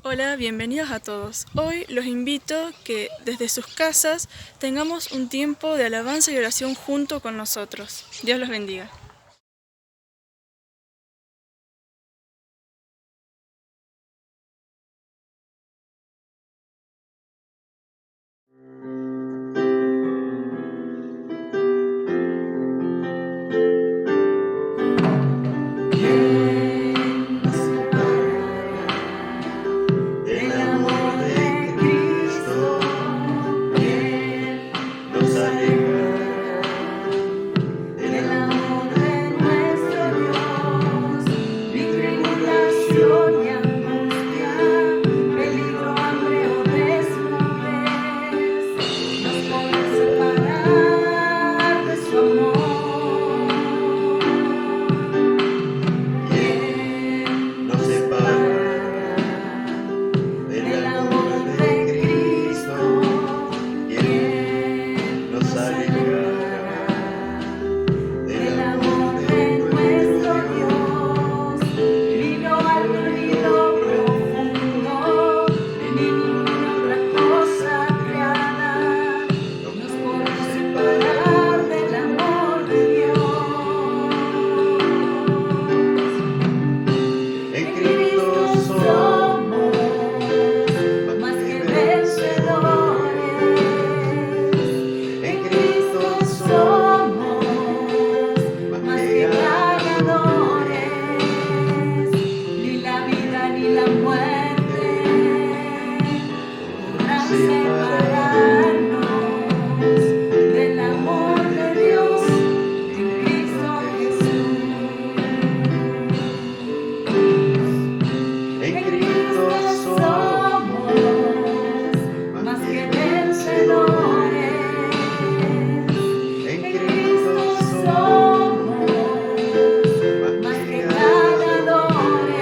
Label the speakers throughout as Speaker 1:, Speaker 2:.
Speaker 1: Hola, bienvenidos a todos. Hoy los invito que desde sus casas tengamos un tiempo de alabanza y oración junto con nosotros. Dios los bendiga.
Speaker 2: Del amor de Cristo, ¿quién nos alejará? Del amor de nuestro Dios, ni tribulación ni angustia, peligro, hambre o desnudez, nos podrán separar de su amor. ¿Quién nos separará del amor de Cristo? ¿Quién nos alejará del amor de nuestro Dios? Ni lo alto ni lo profundo, ni ninguna otra cosa creada nos podrá separar del amor de Dios. En Cristo somos más que vencedores. En Cristo somos más que ganadores. Ni la vida ni la muerte podrán separarnos del amor de Dios en Cristo Jesús. En Cristo somos más que vencedores. En Cristo somos más que ganadores.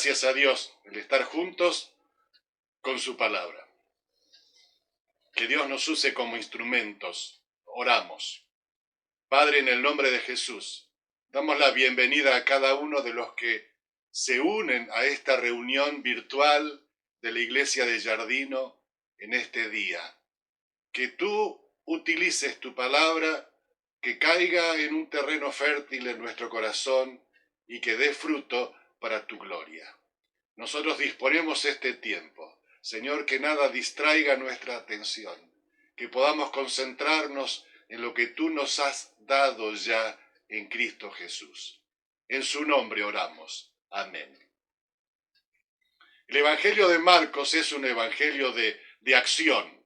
Speaker 3: gracias a Dios el estar juntos con su palabra. Que Dios nos use como instrumentos. Oramos. Padre, en el nombre de Jesús, damos la bienvenida a cada uno de los que se unen a esta reunión virtual de la Iglesia de Giardino en este día. Que tú utilices tu palabra, que caiga en un terreno fértil en nuestro corazón y que dé fruto para tu gloria. Nosotros disponemos este tiempo. Señor, que nada distraiga nuestra atención, que podamos concentrarnos en lo que tú nos has dado ya en Cristo Jesús. En su nombre oramos. Amén. El Evangelio de Marcos es un evangelio de acción.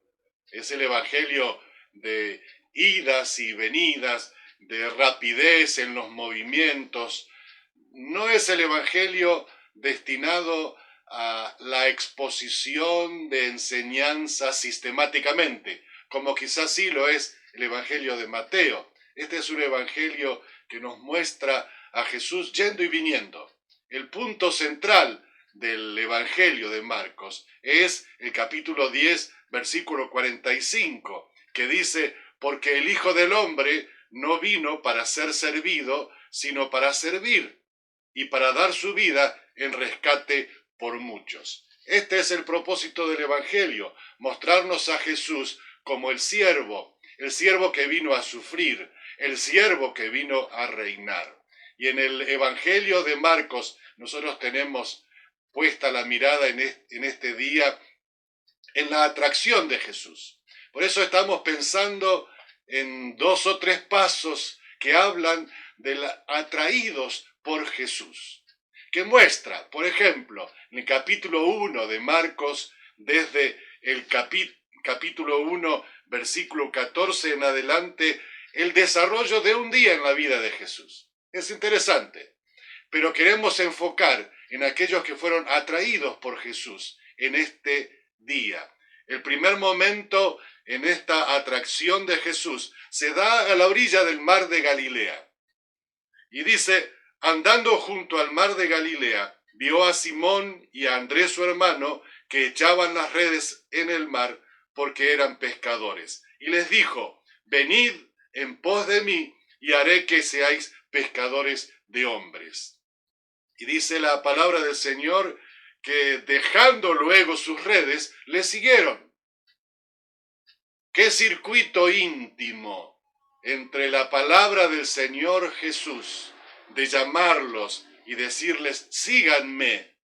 Speaker 3: Es el evangelio de idas y venidas, de rapidez en los movimientos. No es el evangelio destinado a la exposición de enseñanza sistemáticamente, como quizás sí lo es el evangelio de Mateo. Este es un evangelio que nos muestra a Jesús yendo y viniendo. El punto central del evangelio de Marcos es el capítulo 10, versículo 45, que dice: porque el Hijo del Hombre no vino para ser servido, sino para servir, y para dar su vida en rescate por muchos. Este es el propósito del Evangelio, mostrarnos a Jesús como el siervo que vino a sufrir, el siervo que vino a reinar. Y en el Evangelio de Marcos nosotros tenemos puesta la mirada en este día en la atracción de Jesús. Por eso estamos pensando en 2 o 3 pasos que hablan de atraídos por Jesús, que muestra, por ejemplo, en el capítulo 1 de Marcos, desde el capítulo 1, versículo 14 en adelante, el desarrollo de un día en la vida de Jesús. Es interesante, pero queremos enfocar en aquellos que fueron atraídos por Jesús en este día. El primer momento en esta atracción de Jesús se da a la orilla del mar de Galilea. Y dice: andando junto al mar de Galilea, vio a Simón y a Andrés su hermano, que echaban las redes en el mar porque eran pescadores. Y les dijo: venid en pos de mí y haré que seáis pescadores de hombres. Y dice la palabra del Señor que dejando luego sus redes, le siguieron. ¡Qué circuito íntimo entre la palabra del Señor Jesús, de llamarlos y decirles: síganme,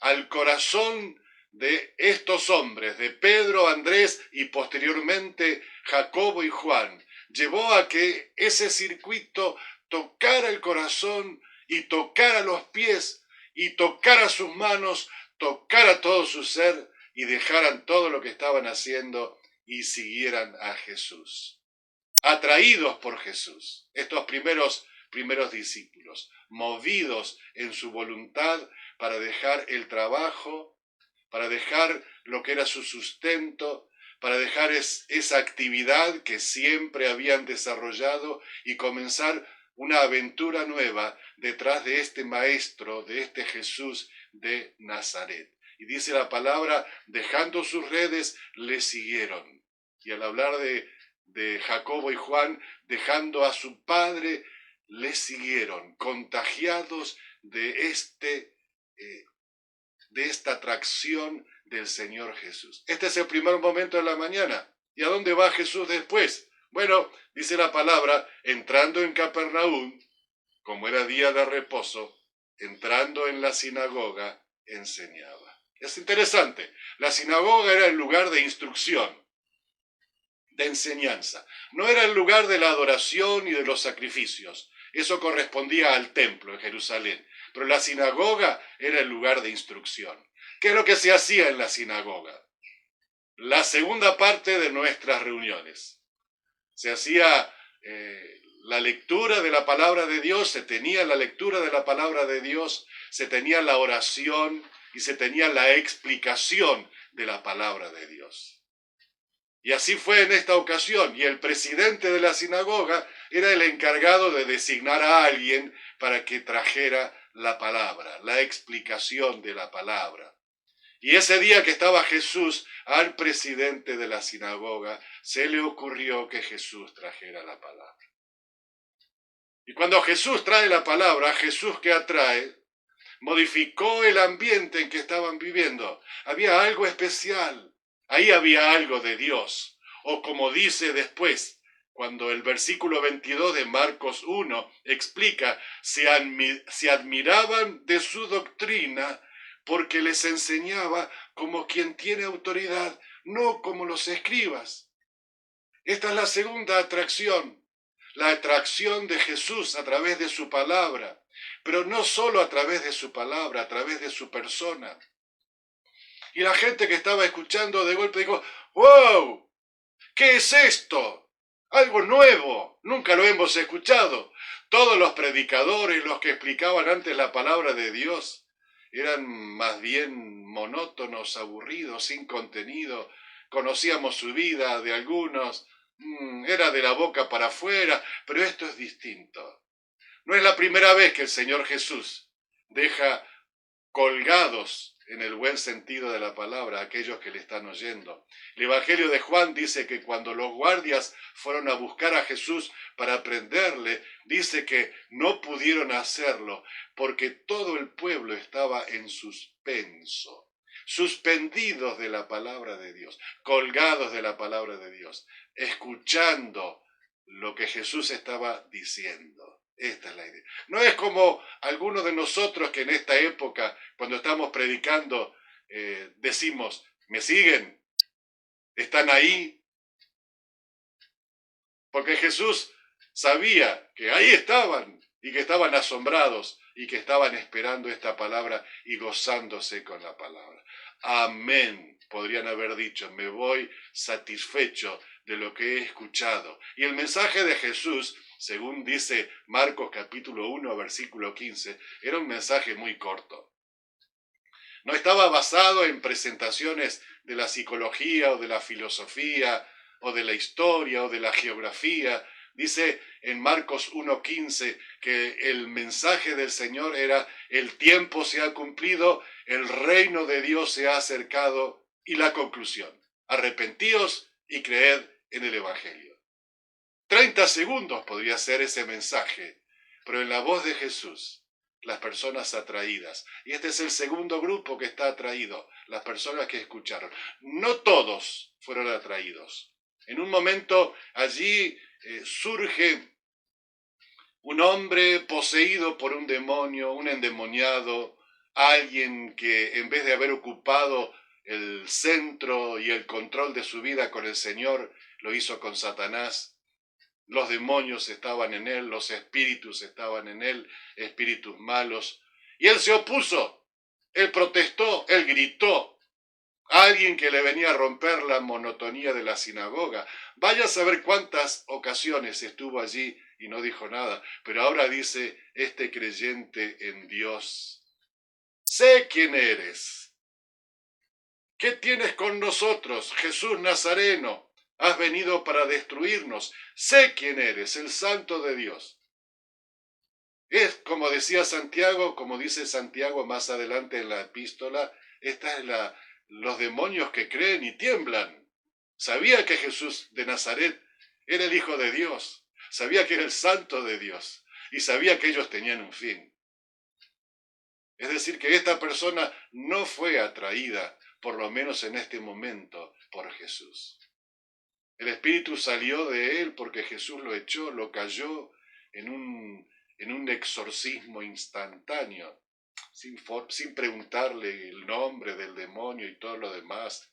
Speaker 3: al corazón de estos hombres, de Pedro, Andrés y posteriormente Jacobo y Juan, llevó a que ese circuito tocara el corazón y tocara los pies y tocara sus manos, tocara todo su ser y dejaran todo lo que estaban haciendo y siguieran a Jesús. Atraídos por Jesús, estos primeros discípulos, movidos en su voluntad para dejar el trabajo, para dejar lo que era su sustento, para dejar esa actividad que siempre habían desarrollado y comenzar una aventura nueva detrás de este maestro, de este Jesús de Nazaret. Y dice la palabra: dejando sus redes, le siguieron. Y al hablar de Jacobo y Juan, dejando a su padre, le siguieron, contagiados de esta atracción del Señor Jesús. Este es el primer momento de la mañana. ¿Y a dónde va Jesús después? Bueno, dice la palabra: entrando en Capernaum, como era día de reposo, entrando en la sinagoga, enseñaba. Es interesante. La sinagoga era el lugar de instrucción, de enseñanza. No era el lugar de la adoración y de los sacrificios. Eso correspondía al templo en Jerusalén. Pero la sinagoga era el lugar de instrucción. ¿Qué es lo que se hacía en la sinagoga? La segunda parte de nuestras reuniones. Se hacía la lectura de la palabra de Dios, se tenía la lectura de la palabra de Dios, se tenía la oración y se tenía la explicación de la palabra de Dios. Y así fue en esta ocasión, y el presidente de la sinagoga era el encargado de designar a alguien para que trajera la palabra, la explicación de la palabra. Y ese día que estaba Jesús, al presidente de la sinagoga se le ocurrió que Jesús trajera la palabra. Y cuando Jesús trae la palabra, Jesús que atrae, modificó el ambiente en que estaban viviendo. Había algo especial, ahí había algo de Dios. O como dice después, cuando el versículo 22 de Marcos 1 explica, se admiraban de su doctrina porque les enseñaba como quien tiene autoridad, no como los escribas. Esta es la segunda atracción, la atracción de Jesús a través de su palabra, pero no solo a través de su palabra, a través de su persona. Y la gente que estaba escuchando de golpe dijo, ¡wow! ¿Qué es esto? Algo nuevo, nunca lo hemos escuchado. Todos los predicadores, los que explicaban antes la palabra de Dios, eran más bien monótonos, aburridos, sin contenido. Conocíamos su vida de algunos, era de la boca para afuera, pero esto es distinto. No es la primera vez que el Señor Jesús deja colgados, en el buen sentido de la palabra, a aquellos que le están oyendo. El Evangelio de Juan dice que cuando los guardias fueron a buscar a Jesús para prenderle, dice que no pudieron hacerlo porque todo el pueblo estaba en suspenso, suspendidos de la palabra de Dios, colgados de la palabra de Dios, escuchando lo que Jesús estaba diciendo. Esta es la idea. No es como algunos de nosotros que en esta época, cuando estamos predicando, decimos, ¿me siguen? ¿Están ahí? Porque Jesús sabía que ahí estaban y que estaban asombrados y que estaban esperando esta palabra y gozándose con la palabra. Amén, podrían haber dicho, me voy satisfecho de lo que he escuchado. Y el mensaje de Jesús, según dice Marcos capítulo 1, versículo 15, era un mensaje muy corto. No estaba basado en presentaciones de la psicología o de la filosofía o de la historia o de la geografía. Dice en Marcos 1:15 que el mensaje del Señor era: el tiempo se ha cumplido, el reino de Dios se ha acercado, y la conclusión: arrepentíos y creed en el Evangelio. 30 segundos podría ser ese mensaje, pero en la voz de Jesús, las personas atraídas. Y este es el segundo grupo que está atraído, las personas que escucharon. No todos fueron atraídos. En un momento allí surge un hombre poseído por un demonio, un endemoniado, alguien que en vez de haber ocupado el centro y el control de su vida con el Señor, lo hizo con Satanás. Los demonios estaban en él, los espíritus estaban en él, espíritus malos. Y él se opuso, él protestó, él gritó. Alguien que le venía a romper la monotonía de la sinagoga. Vaya a saber cuántas ocasiones estuvo allí y no dijo nada. Pero ahora dice este creyente en Dios: sé quién eres. ¿Qué tienes con nosotros, Jesús Nazareno? Has venido para destruirnos. Sé quién eres, el Santo de Dios. Es como decía Santiago, como dice Santiago más adelante en la epístola, esta es los demonios que creen y tiemblan. Sabía que Jesús de Nazaret era el Hijo de Dios, sabía que era el Santo de Dios y sabía que ellos tenían un fin. Es decir, que esta persona no fue atraída, por lo menos en este momento, por Jesús. El espíritu salió de él porque Jesús lo echó, lo cayó en un exorcismo instantáneo, sin preguntarle el nombre del demonio y todo lo demás,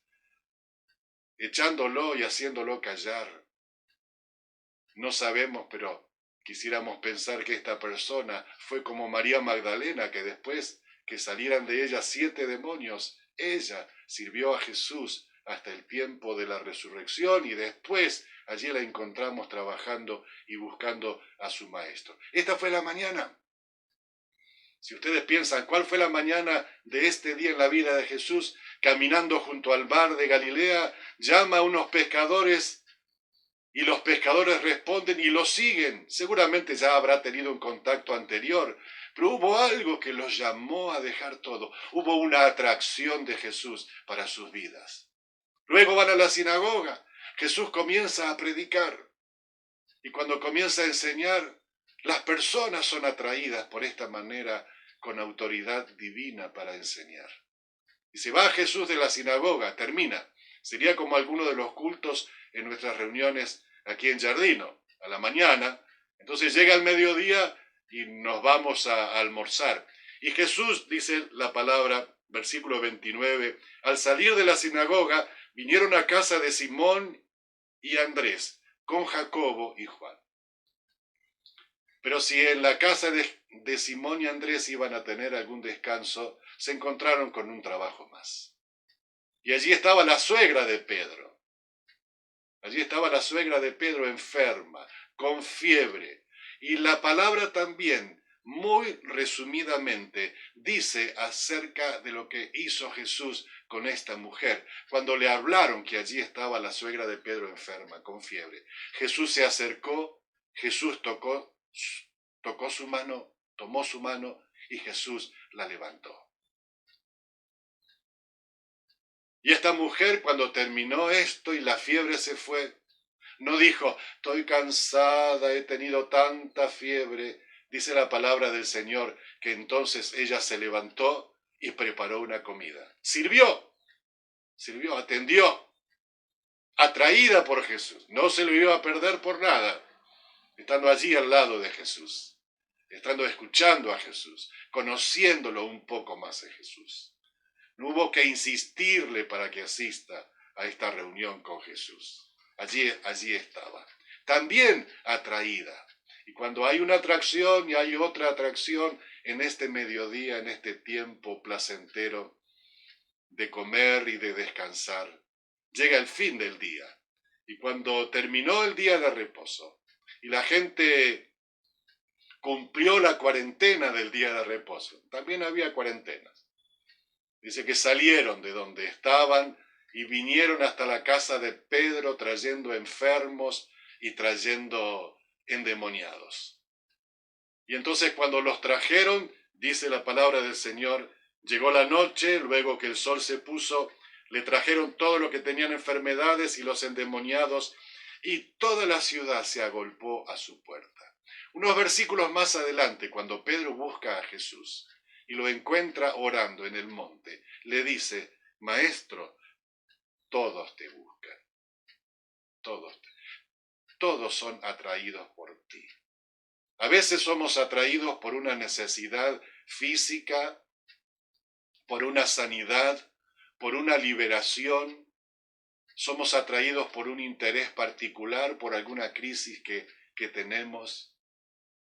Speaker 3: echándolo y haciéndolo callar. No sabemos, pero quisiéramos pensar que esta persona fue como María Magdalena, que después que salieran de ella 7 demonios, ella sirvió a Jesús hasta el tiempo de la resurrección y después allí la encontramos trabajando y buscando a su maestro. Esta fue la mañana. Si ustedes piensan, ¿cuál fue la mañana de este día en la vida de Jesús? Caminando junto al mar de Galilea, llama a unos pescadores y los pescadores responden y lo siguen. Seguramente ya habrá tenido un contacto anterior, Pero hubo algo que los llamó a dejar todo. Hubo una atracción de Jesús para sus vidas. Luego van a la sinagoga. Jesús comienza a predicar. Y cuando comienza a enseñar, las personas son atraídas por esta manera con autoridad divina para enseñar. Y se va Jesús de la sinagoga, termina. Sería como alguno de los cultos en nuestras reuniones aquí en Jardino, a la mañana. Entonces llega el mediodía y nos vamos a almorzar. Y Jesús, dice la palabra, versículo 29, al salir de la sinagoga, vinieron a casa de Simón y Andrés, con Jacobo y Juan. Pero si en la casa de Simón y Andrés iban a tener algún descanso, se encontraron con un trabajo más. Y allí estaba la suegra de Pedro. Allí estaba la suegra de Pedro enferma, con fiebre. Y la palabra también, muy resumidamente, dice acerca de lo que hizo Jesús con esta mujer. Cuando le hablaron que allí estaba la suegra de Pedro enferma, con fiebre, Jesús se acercó, Jesús tocó su mano, tomó su mano y Jesús la levantó. Y esta mujer, cuando terminó esto y la fiebre se fue, no dijo, estoy cansada, he tenido tanta fiebre. Dice la palabra del Señor que entonces ella se levantó y preparó una comida. Sirvió, atendió, atraída por Jesús. No se lo iba a perder por nada, estando allí al lado de Jesús, estando escuchando a Jesús, conociéndolo un poco más a Jesús. No hubo que insistirle para que asista a esta reunión con Jesús. Allí estaba. También atraída. Y cuando hay una atracción y hay otra atracción en este mediodía, en este tiempo placentero de comer y de descansar, llega el fin del día. Y cuando terminó el día de reposo y la gente cumplió la cuarentena del día de reposo, también había cuarentenas. Dice que salieron de donde estaban y vinieron hasta la casa de Pedro trayendo enfermos y trayendo endemoniados. Y entonces cuando los trajeron, dice la palabra del Señor, llegó la noche, luego que el sol se puso, le trajeron todo lo que tenían enfermedades y los endemoniados, y toda la ciudad se agolpó a su puerta. Unos versículos más adelante, cuando Pedro busca a Jesús y lo encuentra orando en el monte, le dice, Maestro, todos te buscan, todos son atraídos por ti. A veces somos atraídos por una necesidad física, por una sanidad, por una liberación. Somos atraídos por un interés particular, por alguna crisis que tenemos.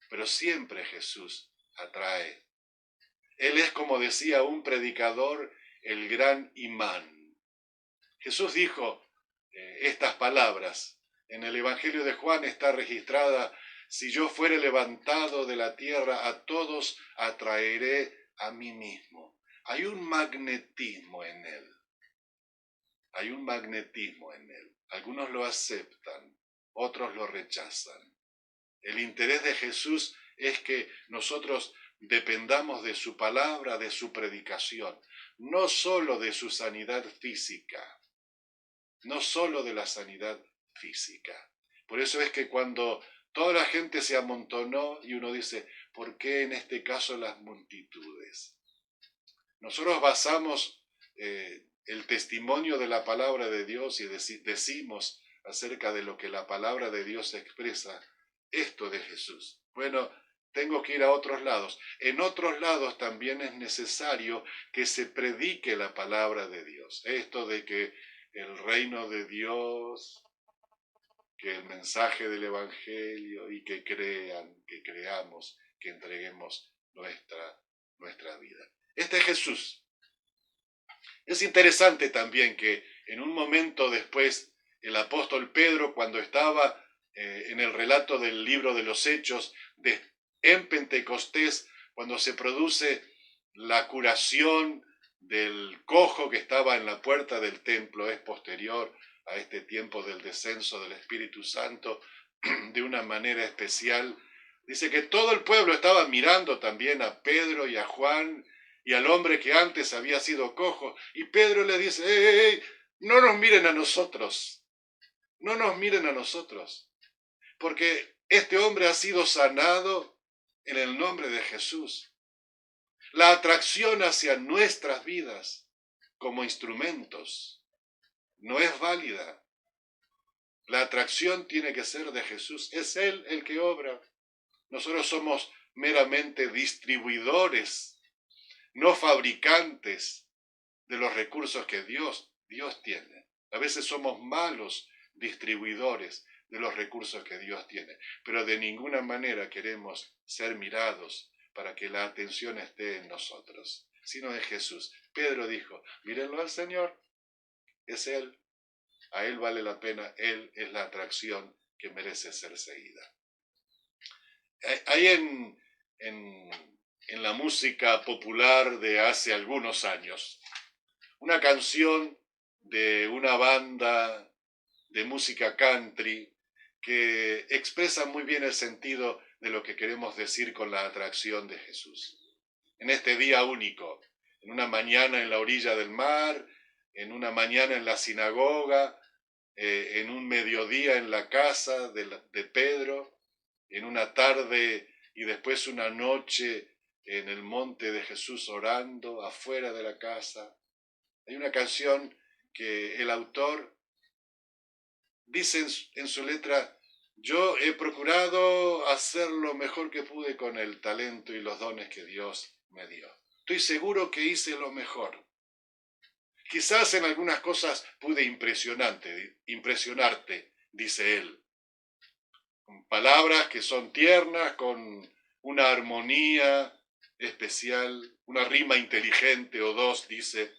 Speaker 3: Pero siempre Jesús atrae. Él es, como decía un predicador, el gran imán. Jesús dijo estas palabras. En el Evangelio de Juan está registrada, si yo fuere levantado de la tierra, a todos atraeré a mí mismo. Hay un magnetismo en él. Hay un magnetismo en él. Algunos lo aceptan, otros lo rechazan. El interés de Jesús es que nosotros dependamos de su palabra, de su predicación, no solo de su sanidad física, no solo de la sanidad física. Por eso es que cuando toda la gente se amontonó y uno dice, ¿por qué en este caso las multitudes? Nosotros basamos el testimonio de la palabra de Dios y decimos acerca de lo que la palabra de Dios expresa, esto de Jesús. Bueno, tengo que ir a otros lados. En otros lados también es necesario que se predique la palabra de Dios. Esto de que el reino de Dios, que el mensaje del Evangelio y que creamos, que entreguemos nuestra vida. Este es Jesús. Es interesante también que en un momento después el apóstol Pedro, cuando estaba en el relato del libro de los Hechos, en Pentecostés, cuando se produce la curación del cojo que estaba en la puerta del templo, es posterior a este tiempo del descenso del Espíritu Santo, de una manera especial, Dice que todo el pueblo estaba mirando también a Pedro y a Juan y al hombre que antes había sido cojo. Y Pedro le dice, ¡Ey! No nos miren a nosotros, no nos miren a nosotros, porque este hombre ha sido sanado en el nombre de Jesús. La atracción hacia nuestras vidas como instrumentos no es válida. La atracción tiene que ser de Jesús. Es Él el que obra. Nosotros somos meramente distribuidores, no fabricantes de los recursos que Dios tiene. A veces somos malos distribuidores de los recursos que Dios tiene, pero de ninguna manera queremos ser mirados para que la atención esté en nosotros, sino en Jesús. Pedro dijo, mírenlo al Señor, es Él, a Él vale la pena, Él es la atracción que merece ser seguida. Hay en la música popular de hace algunos años una canción de una banda de música country que expresa muy bien el sentido de lo que queremos decir con la atracción de Jesús. En este día único, en una mañana en la orilla del mar, en una mañana en la sinagoga, en un mediodía en la casa de Pedro, en una tarde y después una noche en el monte de Jesús orando afuera de la casa. Hay una canción que el autor dice en su letra, yo he procurado hacer lo mejor que pude con el talento y los dones que Dios me dio. Estoy seguro que hice lo mejor. Quizás en algunas cosas pude impresionarte, dice él, con palabras que son tiernas, con una armonía especial, una rima inteligente o dos, dice.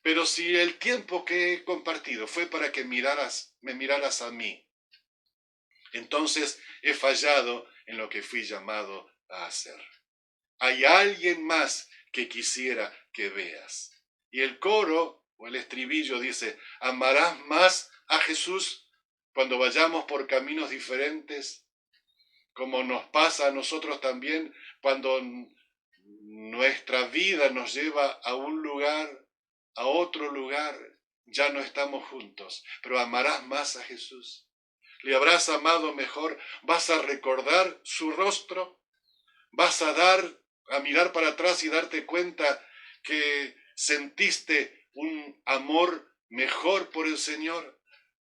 Speaker 3: Pero si el tiempo que he compartido fue para que me miraras a mí, entonces he fallado en lo que fui llamado a hacer. Hay alguien más que quisiera que veas. Y el coro o el estribillo dice, ¿amarás más a Jesús cuando vayamos por caminos diferentes? Como nos pasa a nosotros también cuando nuestra vida nos lleva a un lugar, a otro lugar, ya no estamos juntos, pero amarás más a Jesús. Le habrás amado mejor, vas a recordar su rostro, vas a mirar para atrás y darte cuenta que sentiste un amor mejor por el Señor.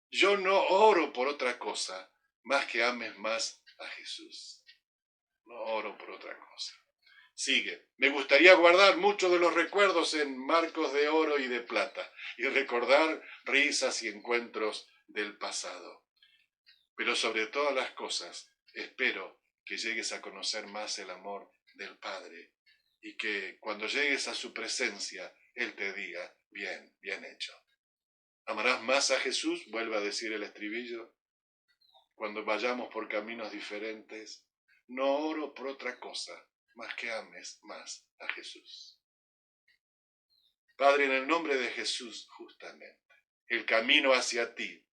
Speaker 3: Yo no oro por otra cosa, más que ames más a Jesús. No oro por otra cosa. Sigue. Me gustaría guardar muchos de los recuerdos en marcos de oro y de plata y recordar risas y encuentros del pasado. Pero sobre todas las cosas, espero que llegues a conocer más el amor del Padre y que cuando llegues a su presencia, Él te diga, bien, bien hecho. ¿Amarás más a Jesús? Vuelve a decir el estribillo. Cuando vayamos por caminos diferentes, no oro por otra cosa, más que ames más a Jesús. Padre, en el nombre de Jesús, justamente, el camino hacia ti,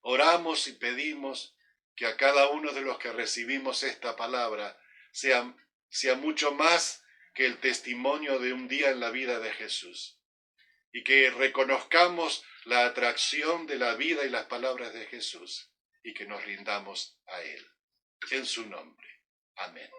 Speaker 3: oramos y pedimos que a cada uno de los que recibimos esta palabra sea mucho más que el testimonio de un día en la vida de Jesús y que reconozcamos la atracción de la vida y las palabras de Jesús y que nos rindamos a Él. En su nombre. Amén.